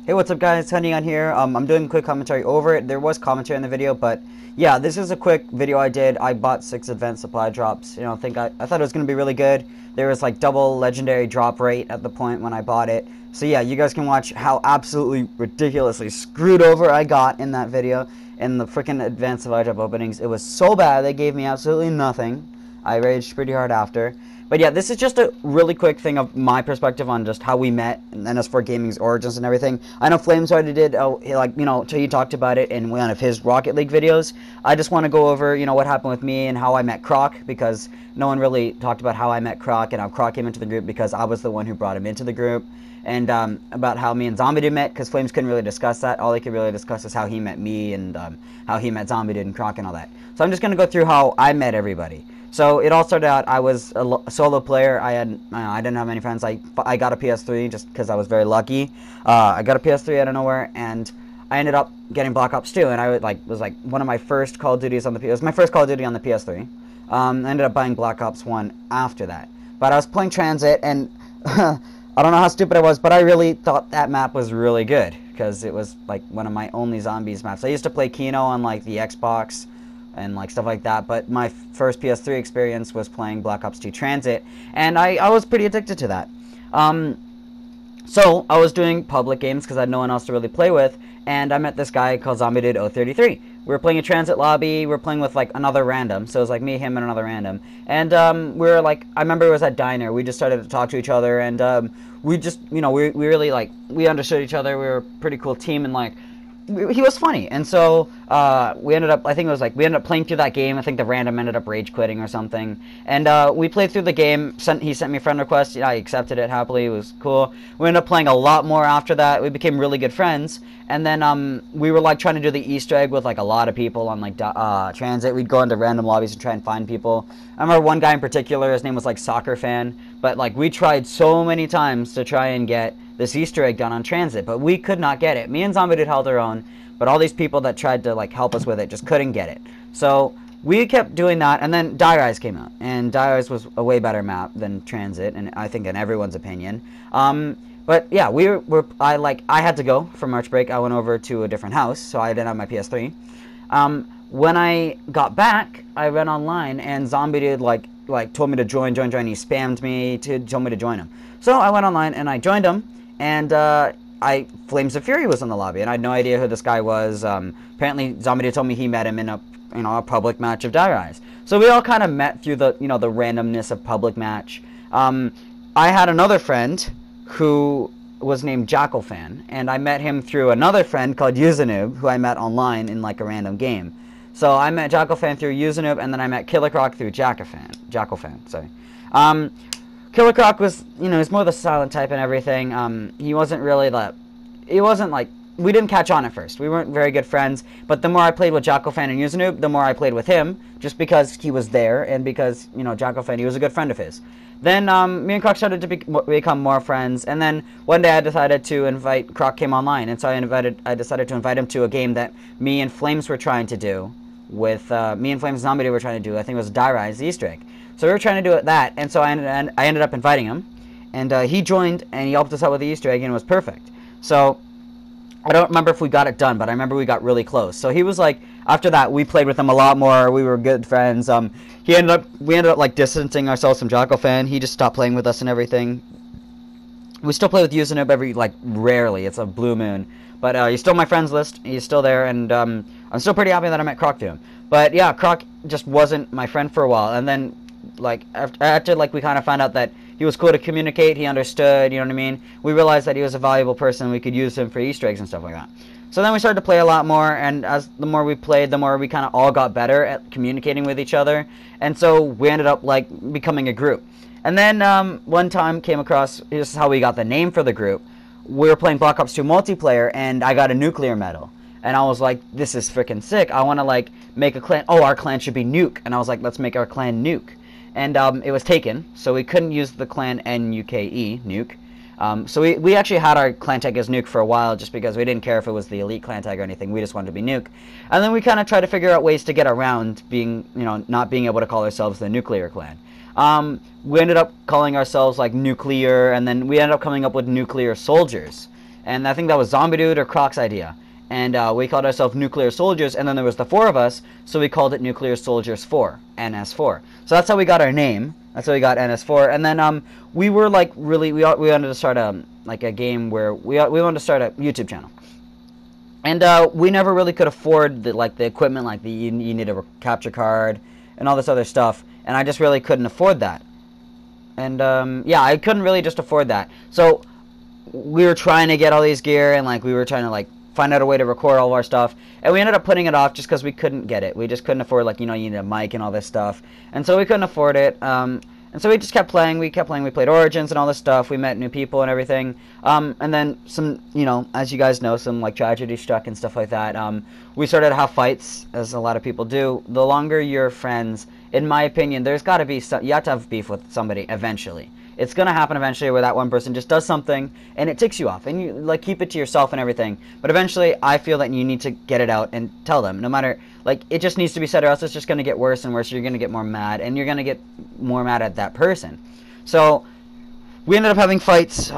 Hey, what's up guys, Honey on here. I'm doing a quick commentary over it. There was commentary in the video, but yeah, this is a quick video I did. I bought 6 advanced supply drops. I thought it was going to be really good. There was like double legendary drop rate at the point when I bought it. So yeah, you guys can watch how absolutely ridiculously screwed over I got in that video. In the freaking advanced supply drop openings. It was so bad, they gave me absolutely nothing. I raged pretty hard after. But yeah, this is just a really quick thing of my perspective on just how we met and NS4 Gaming's origins and everything. I know Flames already did, he talked about it in one of his Rocket League videos. I just want to go over, what happened with me and how I met Croc, because no one really talked about how I met Croc and how Croc came into the group because I was the one who brought him into the group. And about how me and Zombie met, because Flames couldn't really discuss that. All he could really discuss is how he met me and how he met Zombie and Croc and all that. So I'm just going to go through how I met everybody. So it all started out, I was a solo player. I didn't have many friends. I got a PS3 just because I was very lucky. I got a PS3 out of nowhere, and I ended up getting Black Ops 2, and was one of my first Call of Duties on the PS. It was my first Call of Duty on the PS3. I ended up buying Black Ops 1 after that. But I was playing Transit, and I don't know how stupid I was, but I really thought that map was really good because it was like one of my only zombies maps. I used to play Kino on like the Xbox and like stuff like that, but my first PS3 experience was playing Black Ops 2 Transit, and I was pretty addicted to that. So I was doing public games because I had no one else to really play with, and I met this guy called ZombieDude033. We were playing a Transit lobby. We were playing with like another random, so it was like me, him, and another random. And we were like, I remember it was at Diner. We just started to talk to each other, and we just, we really like, we understood each other. We were a pretty cool team, and like, he was funny. And so we ended up, we ended up playing through that game. I think the random ended up rage quitting or something. And we played through the game. He sent me a friend request. I accepted it happily. It was cool. We ended up playing a lot more after that. We became really good friends. And then we were like trying to do the Easter egg with like a lot of people on like Transit. We'd go into random lobbies and try and find people. I remember one guy in particular, his name was like Soccer Fan. But like we tried so many times to try and get this Easter egg done on Transit, but we could not get it. Me and Zombie held our own, but all these people that tried to like help us with it just couldn't get it. So we kept doing that, and then Dire Eyes came out, and Dire Eyes was a way better map than Transit, and I think in everyone's opinion. But yeah, I had to go for March break. I went over to a different house, so I didn't have my PS3. When I got back, I went online, and Zombie told me to join. He spammed me told me to join him. So I went online and I joined him, and Flames of Fury was in the lobby, and I had no idea who this guy was. Apparently, Zombie told me he met him in a public match of Dire Eyes. So we all kind of met through the the randomness of public match. I had another friend who was named Jackal Fan, and I met him through another friend called Usanoob, who I met online in like a random game. So I met Jackal Fan through Usanoob, and then I met Killer Croc through Jackal Fan. Sorry. Killer Croc was, he's more the silent type and everything. He wasn't really we didn't catch on at first. We weren't very good friends, but the more I played with Jackal Fan and Usanoob, the more I played with him, just because he was there, and because, Jackal Fan, he was a good friend of his. Then, me and Croc started to become more friends, and then one day I decided to invite, Croc came online, and so I decided to invite him to a game that me and Flames were trying to do, with, me and Flames and Zombie were trying to do, I think it was Dire Eyes, the Easter egg. So we were trying to do that, and so I ended up inviting him, and he joined, and he helped us out with the Easter egg, and it was perfect. So I don't remember if we got it done, but I remember we got really close. So he was like, after that, we played with him a lot more. We were good friends. We ended up like distancing ourselves from Jackal Fan. He just stopped playing with us and everything. We still play with Usanoob rarely. It's a blue moon, but he's still on my friends list. He's still there, and I'm still pretty happy that I met Croc through him. But yeah, Croc just wasn't my friend for a while, and then after we kind of found out that he was cool to communicate, he understood, you know what I mean? We realized that he was a valuable person, we could use him for Easter eggs and stuff like that. So then we started to play a lot more, and as the more we played, the more we kind of all got better at communicating with each other, and so we ended up becoming a group. And then one time came across, this is how we got the name for the group. We were playing Black Ops 2 multiplayer, and I got a nuclear medal. And I was like, this is freaking sick. I want to make a clan. Oh, our clan should be Nuke. And I was like, let's make our clan Nuke. And it was taken, so we couldn't use the clan N-U-K-E, Nuke. So we actually had our clan tag as Nuke for a while, just because we didn't care if it was the elite clan tag or anything. We just wanted to be Nuke. And then we kind of tried to figure out ways to get around being, not being able to call ourselves the Nuclear Clan. We ended up calling ourselves Nuclear, and then we ended up coming up with Nuclear Soldiers. and I think that was Zombie Dude or Croc's idea. And we called ourselves Nuclear Soldiers, and then there was the 4 of us, so we called it Nuclear Soldiers 4, NS4. So that's how we got our name. That's how we got NS4. And then we were like really, we wanted to start a game where we wanted to start a YouTube channel. And we never really could afford the equipment, like you need a capture card and all this other stuff. And I just really couldn't afford that. And yeah, I couldn't really just afford that. So we were trying to get all these gear, and we were trying to find out a way to record all of our stuff, and we ended up putting it off just because we couldn't get it. We just couldn't afford, you need a mic and all this stuff, and so we couldn't afford it. And so we just kept playing. We played Origins and all this stuff. We met new people and everything. And then some, as you guys know, some tragedy struck and stuff like that. We started to have fights, as a lot of people do. The longer you're friends, in my opinion, there's got to be you have to have beef with somebody eventually. It's going to happen eventually where that one person just does something and it ticks you off, and you keep it to yourself and everything. But eventually I feel that you need to get it out and tell them. No matter, it just needs to be said, or else it's just going to get worse and worse. You're going to get more mad, and you're going to get more mad at that person. So we ended up having fights.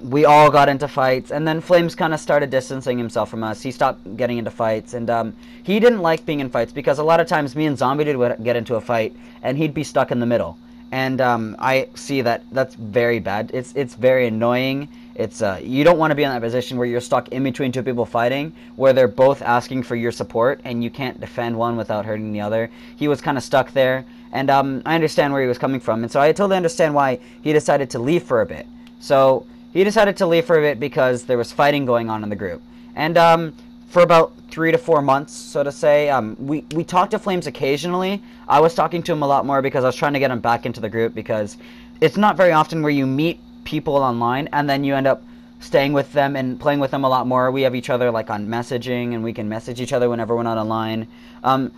We all got into fights, and then Flames kind of started distancing himself from us. He stopped getting into fights, and he didn't like being in fights because a lot of times me and Zombie Dude would get into a fight and he'd be stuck in the middle. And I see that's very bad. It's very annoying. It's you don't want to be in that position where you're stuck in between two people fighting, where they're both asking for your support and you can't defend one without hurting the other. He was kind of stuck there, and I understand where he was coming from, and so I totally understand why he decided to leave for a bit. So he decided to leave for a bit because there was fighting going on in the group, and for about 3 to 4 months, so to say. We talked to Flames occasionally. I was talking to him a lot more because I was trying to get him back into the group, because it's not very often where you meet people online and then you end up staying with them and playing with them a lot more. We have each other on messaging, and we can message each other whenever we're not online.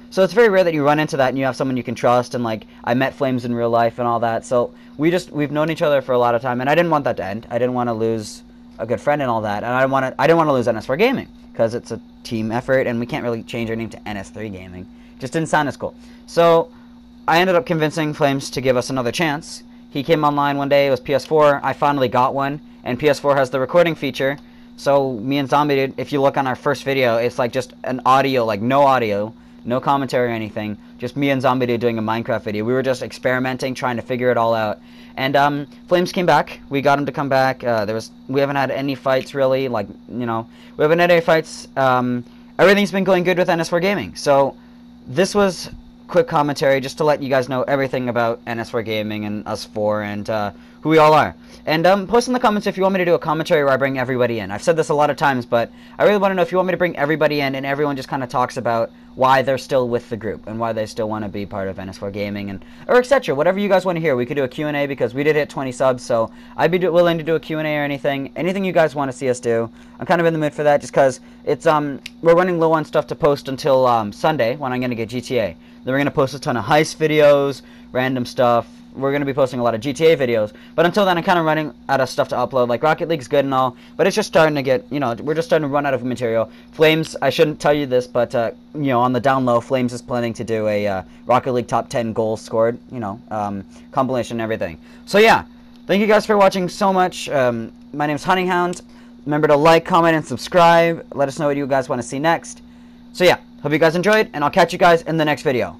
So it's very rare that you run into that and you have someone you can trust, and I met Flames in real life and all that. So we've known each other for a lot of time, and I didn't want that to end. I didn't want to lose a good friend and all that, and I didn't want to lose NS4 Gaming, because it's a team effort, and we can't really change our name to NS3 Gaming. Just didn't sound as cool. So I ended up convincing Flames to give us another chance. He came online one day. It was PS4. I finally got one, and PS4 has the recording feature. So me and Zombie Dude, if you look on our first video, it's just an audio, no audio, no commentary or anything, just me and Zombie Dude doing a Minecraft video. We were just experimenting, trying to figure it all out. And Flames came back. We got him to come back. We haven't had any fights really. We haven't had any fights. Everything's been going good with NS4 Gaming. So this was quick commentary just to let you guys know everything about NS4 Gaming and us 4 and who we all are. And post in the comments if you want me to do a commentary where I bring everybody in. I've said this a lot of times, but I really want to know if you want me to bring everybody in and everyone just kind of talks about why they're still with the group and why they still want to be part of NS4 Gaming, and or etc. Whatever you guys want to hear. We could do a Q&A because we did hit 20 subs, so I'd be willing to do a Q&A or anything. Anything you guys want to see us do. I'm kind of in the mood for that just because it's we're running low on stuff to post until Sunday when I'm going to get GTA. Then we're going to post a ton of heist videos, random stuff. We're going to be posting a lot of GTA videos. But until then, I'm kind of running out of stuff to upload. Rocket League's good and all, but it's just starting to get, we're just starting to run out of material. Flames, I shouldn't tell you this, but, on the down low, Flames is planning to do a Rocket League top 10 goals scored, compilation and everything. So, yeah, thank you guys for watching so much. My name's Hound. Remember to like, comment, and subscribe. Let us know what you guys want to see next. So, yeah, hope you guys enjoyed, and I'll catch you guys in the next video.